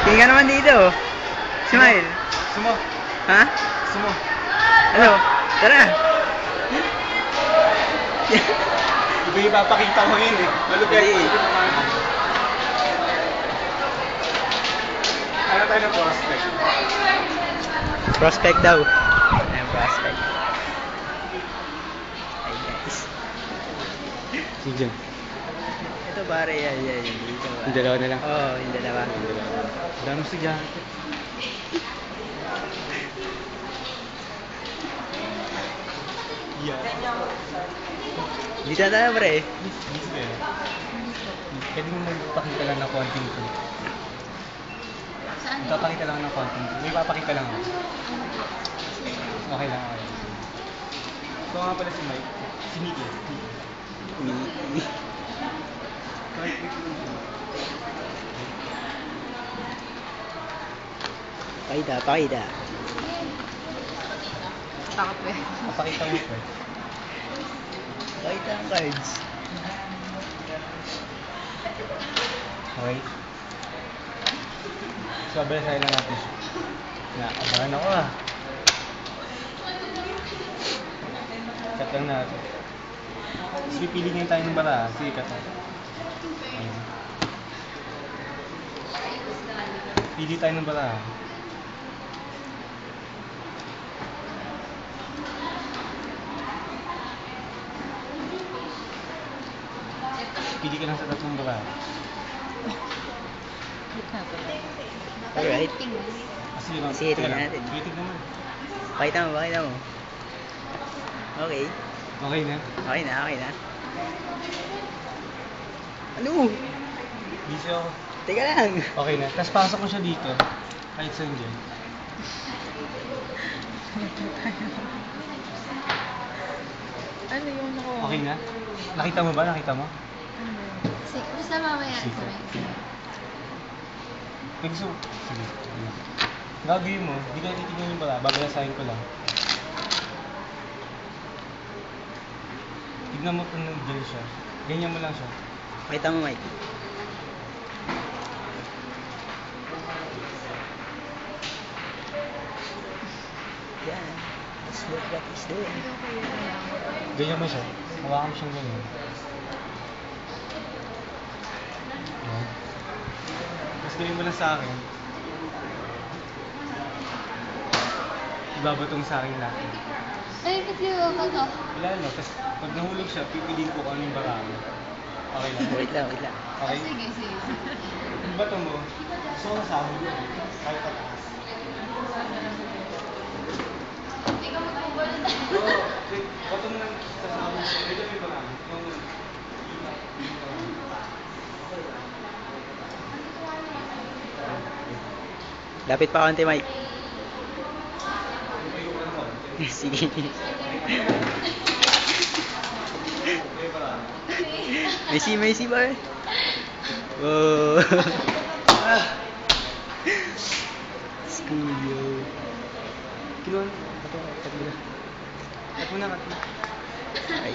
Tingin ka naman dito. Smile. Sumo. Ha? Sumo. Ano? Tara. Iba yung papakita mo yun eh. Malupit. Hindi. Ano tayo ng prospect? Prospect daw. Ayan, prospect. Ay, guys. Sige. Ito pare, yan. Dito, pare. Yung dalawa na lang? Oo, yung dalawa. Dami sa jacket. Yeah. Dito tayo, pre. Pwede mo magpakita lang ng konting ko. Saan? Magpapakita lang ng konting ko. May papakita lang ako. Okay lang, okay. So nga pala si Mike. Si Mickey. Pakita. Takot ko eh. Papakita mo po. Pakita ang cards. Okay. So, abalasahin lang natin siya. Nakabahan ako ah. Cut lang natin. Tapos pipili ngayon tayo ng bara. Sige, cut lang. Ayan. Pili tayo ng bara. Pili ka lang sa tatlong bara. Alright. Sige, Sige, tingnan natin. Sige, tingnan mo. Pakita mo. Okay. Okay na. Okay na. Ano? Busy ako. Teka lang. Okay na. Tapos pasok ko siya dito. Kahit saan dyan. Ano yung nako? Okay na? Nakita mo ba? Nakita mo? Basta mamaya. Sige. Pwede so... Sige. Gagawin mo, hindi ka titignan yung bala, babalasahin ko lang. Tignan mo kung nag-gel siya. Ganyan mo lang siya. Pakita mo, Mike. Yan. That's what he's doing. Ganyan mo siya. Hawakan mo siyang ganyan. Ayan. Tapos gawin mo lang sa akin. Ibabatong sa akin natin. Ay, ba't yung ako to? Wala no, tapos pag nahulog siya, pipiliin ko kung ano yung barako. Okay lang? Wait lang. Okay? Sige. Yung bato mo, gusto ko nasahod mo. Kahit pataas. Hindi ka magkukulan na. Oo, wait, bato mo lang sasahod mo. Ito yung barako. Lapit pa konti, Mike. Sige. Messi ba eh? Oh. Schoolio. Kinuha. Ito, cut mo na. Cut mo na. Ay.